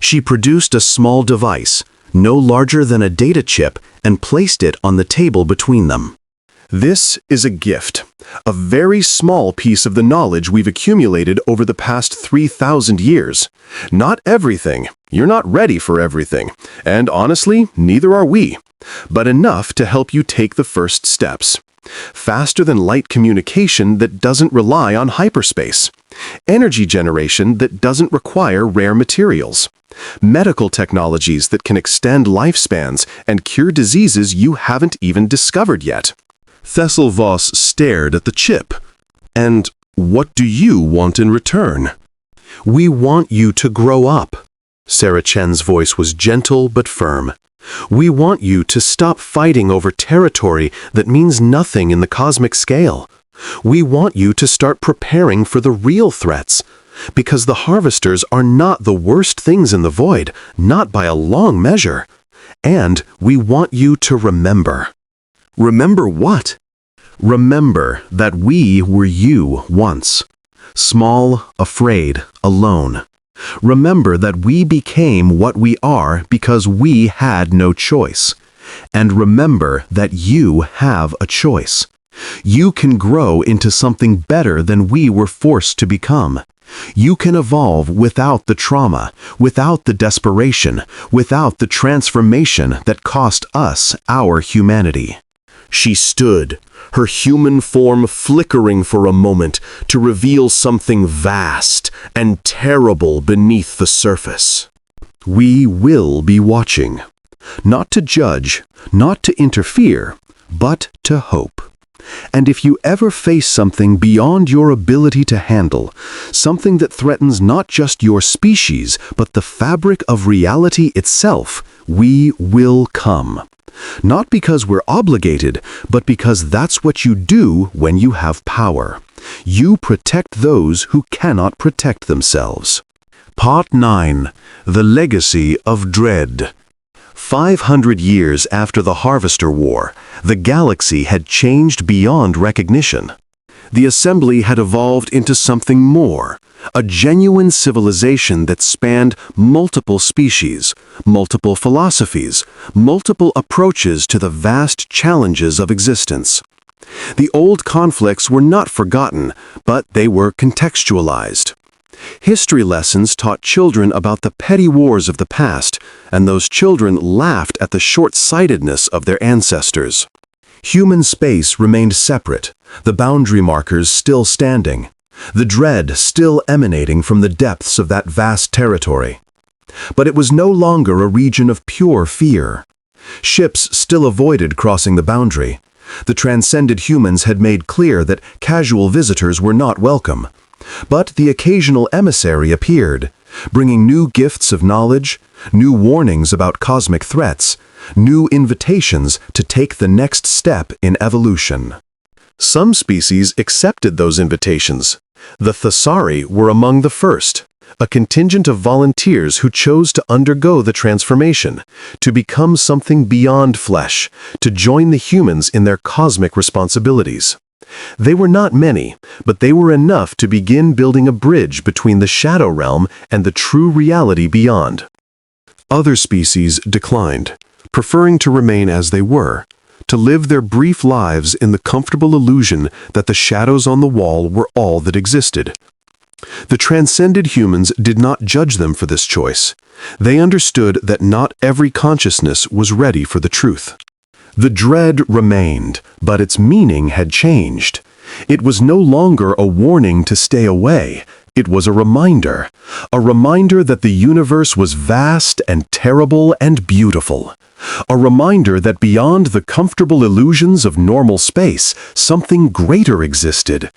She produced a small device, no larger than a data chip, and placed it on the table between them. "This is a gift, a very small piece of the knowledge we've accumulated over the past 3,000 years. Not everything. You're not ready for everything. And honestly, neither are we. But enough to help you take the first steps. Faster-than-light communication that doesn't rely on hyperspace. Energy generation that doesn't require rare materials. Medical technologies that can extend lifespans and cure diseases you haven't even discovered yet." Thesselvos stared at the chip. "And what do you want in return?" "We want you to grow up." Sarah Chen's voice was gentle but firm. "We want you to stop fighting over territory that means nothing in the cosmic scale. We want you to start preparing for the real threats. because the harvesters are not the worst things in the void, not by a long measure. And we want you to remember. Remember what? Remember that we were you once. Small, afraid, alone. Remember that we became what we are because we had no choice. And remember that you have a choice. You can grow into something better than we were forced to become. You can evolve without the trauma, without the desperation, without the transformation that cost us our humanity. She stood, her human form flickering for a moment to reveal something vast and terrible beneath the surface. We will be watching. Not to judge, not to interfere, but to hope. And if you ever face something beyond your ability to handle, something that threatens not just your species, but the fabric of reality itself, we will come. Not because we're obligated, but because that's what you do when you have power. You protect those who cannot protect themselves. Part 9. The Legacy of Dread. 500 years after the Harvester War, the galaxy had changed beyond recognition. The Assembly had evolved into something more, a genuine civilization that spanned multiple species, multiple philosophies, multiple approaches to the vast challenges of existence. The old conflicts were not forgotten, but they were contextualized. History lessons taught children about the petty wars of the past, and those children laughed at the short-sightedness of their ancestors. Human space remained separate, the boundary markers still standing, the dread still emanating from the depths of that vast territory. But it was no longer a region of pure fear. Ships still avoided crossing the boundary. The transcended humans had made clear that casual visitors were not welcome. But the occasional emissary appeared, bringing new gifts of knowledge, new warnings about cosmic threats, new invitations to take the next step in evolution. Some species accepted those invitations. The Thesari were among the first, a contingent of volunteers who chose to undergo the transformation, to become something beyond flesh, to join the humans in their cosmic responsibilities. They were not many, but they were enough to begin building a bridge between the shadow realm and the true reality beyond. Other species declined, preferring to remain as they were, to live their brief lives in the comfortable illusion that the shadows on the wall were all that existed. The transcended humans did not judge them for this choice. They understood that not every consciousness was ready for the truth. The dread remained, but its meaning had changed. It was no longer a warning to stay away. It was a reminder that the universe was vast and terrible and beautiful. A reminder that beyond the comfortable illusions of normal space, something greater existed.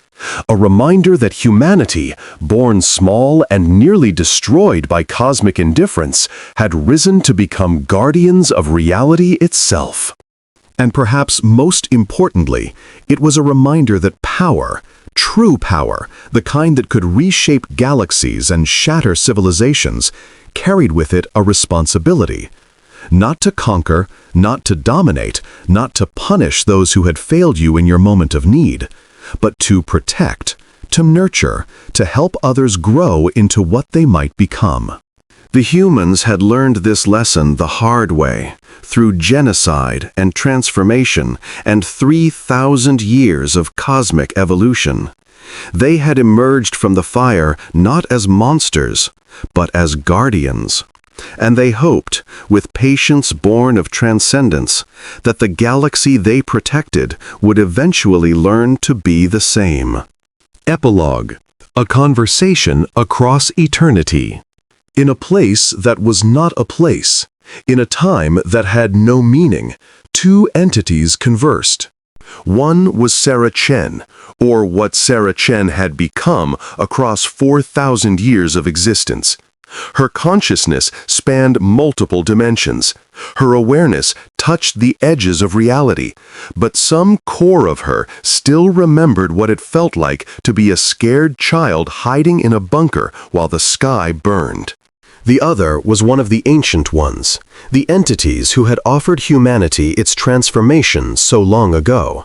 A reminder that humanity, born small and nearly destroyed by cosmic indifference, had risen to become guardians of reality itself. And perhaps most importantly, it was a reminder that power, true power, the kind that could reshape galaxies and shatter civilizations, carried with it a responsibility. Not to conquer, not to dominate, not to punish those who had failed you in your moment of need, but to protect, to nurture, to help others grow into what they might become. The humans had learned this lesson the hard way, through genocide and transformation and 3,000 years of cosmic evolution. They had emerged from the fire not as monsters, but as guardians. And they hoped, with patience born of transcendence, that the galaxy they protected would eventually learn to be the same. Epilogue: A conversation across eternity. In a place that was not a place, in a time that had no meaning, two entities conversed. One was Sarah Chen, or what Sarah Chen had become across 4,000 years of existence. Her consciousness spanned multiple dimensions. Her awareness touched the edges of reality, but some core of her still remembered what it felt like to be a scared child hiding in a bunker while the sky burned. The other was one of the ancient ones, the entities who had offered humanity its transformation so long ago.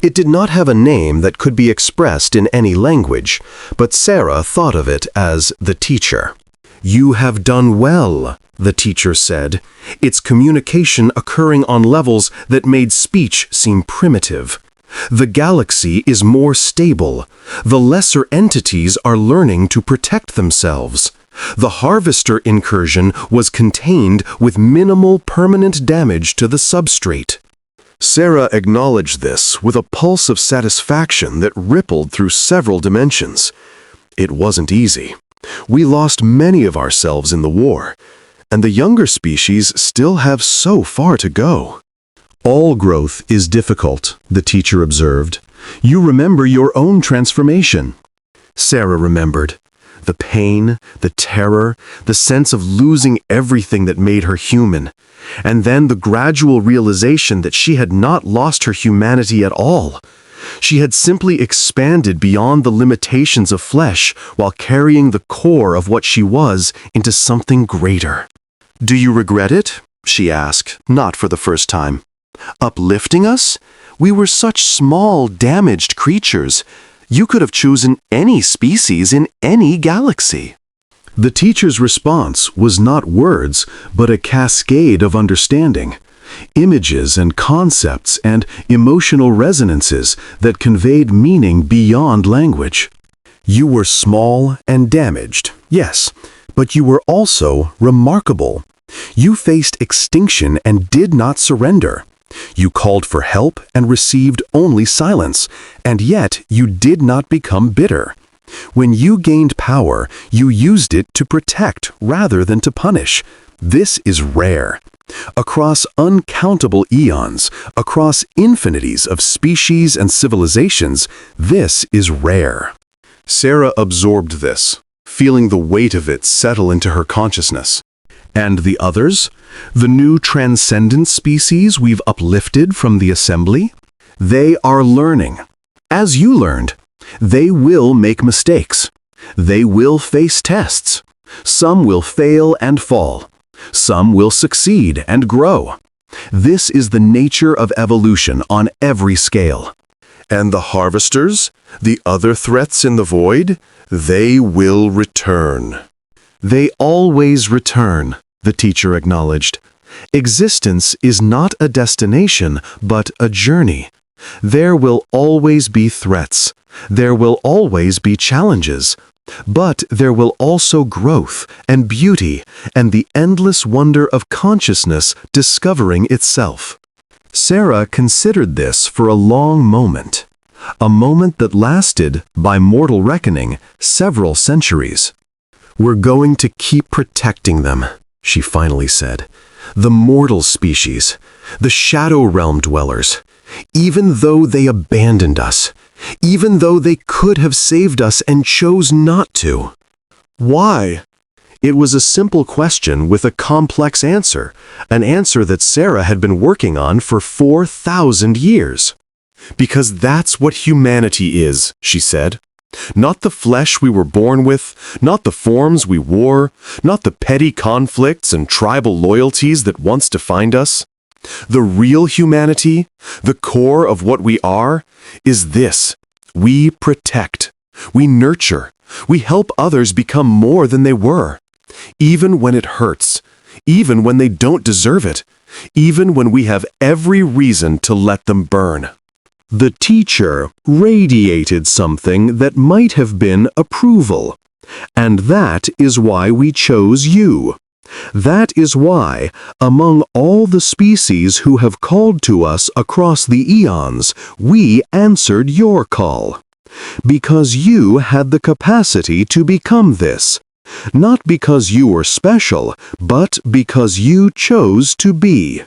It did not have a name that could be expressed in any language, but Sarah thought of it as the teacher. "You have done well," the teacher said, its communication occurring on levels that made speech seem primitive. "The galaxy is more stable. The lesser entities are learning to protect themselves. The harvester incursion was contained with minimal permanent damage to the substrate." Sarah acknowledged this with a pulse of satisfaction that rippled through several dimensions. It wasn't easy. We lost many of ourselves in the war, and the younger species still have so far to go. "All growth is difficult," the teacher observed. "You remember your own transformation." Sarah remembered. The pain, the terror, the sense of losing everything that made her human, and then the gradual realization that she had not lost her humanity at all. She had simply expanded beyond the limitations of flesh while carrying the core of what she was into something greater. "Do you regret it?" she asked, not for the first time. "Uplifting us? We were such small, damaged creatures. You could have chosen any species in any galaxy." The teacher's response was not words, but a cascade of understanding. Images and concepts and emotional resonances that conveyed meaning beyond language. "You were small and damaged, yes, but you were also remarkable. You faced extinction and did not surrender. You called for help and received only silence, and yet you did not become bitter. When you gained power, you used it to protect rather than to punish. This is rare. Across uncountable eons, across infinities of species and civilizations, this is rare." Sarah absorbed this, feeling the weight of it settle into her consciousness. "And the others? The new transcendent species we've uplifted from the assembly? They are learning. As you learned. They will make mistakes. They will face tests. Some will fail and fall. Some will succeed and grow. This is the nature of evolution on every scale. And the harvesters, the other threats in the void, they will return." "They always return," the teacher acknowledged. "Existence is not a destination, but a journey. There will always be threats. There will always be challenges. But there will also growth and beauty and the endless wonder of consciousness discovering itself." Sarah considered this for a long moment. A moment that lasted, by mortal reckoning, several centuries. "We're going to keep protecting them," she finally said. "The mortal species, the Shadow Realm dwellers, even though they abandoned us, even though they could have saved us and chose not to." "Why?" It was a simple question with a complex answer, an answer that Sarah had been working on for 4,000 years. "Because that's what humanity is," she said. "Not the flesh we were born with, not the forms we wore, not the petty conflicts and tribal loyalties that once defined us. The real humanity, the core of what we are, is this. We protect, we nurture, we help others become more than they were. Even when it hurts, even when they don't deserve it, even when we have every reason to let them burn." The teacher radiated something that might have been approval. "And that is why we chose you. That is why, among all the species who have called to us across the eons, we answered your call. Because you had the capacity to become this. Not because you were special, but because you chose to be."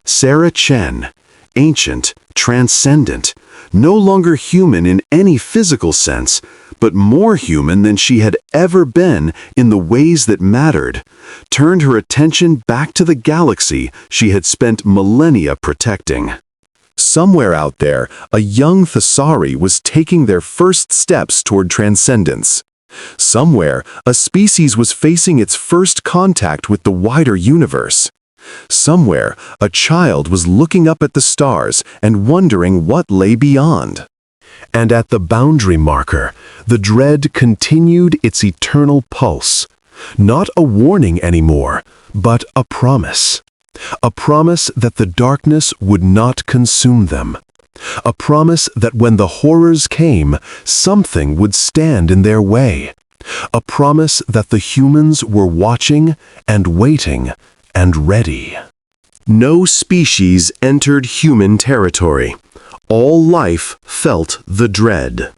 Sarah Chen, ancient, transcendent, no longer human in any physical sense, but more human than she had ever been in the ways that mattered, turned her attention back to the galaxy she had spent millennia protecting. Somewhere out there, a young Thesari was taking their first steps toward transcendence. Somewhere, a species was facing its first contact with the wider universe. Somewhere, a child was looking up at the stars and wondering what lay beyond. And at the boundary marker, the dread continued its eternal pulse. Not a warning anymore, but a promise. A promise that the darkness would not consume them. A promise that when the horrors came, something would stand in their way. A promise that the humans were watching and waiting and ready. No species entered human territory. All life felt the dread.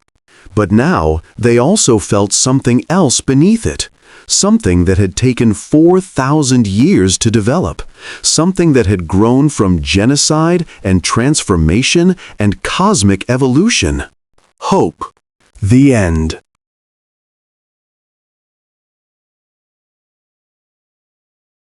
But now they also felt something else beneath it. Something that had taken 4,000 years to develop. Something that had grown from genocide and transformation and cosmic evolution. Hope. The end.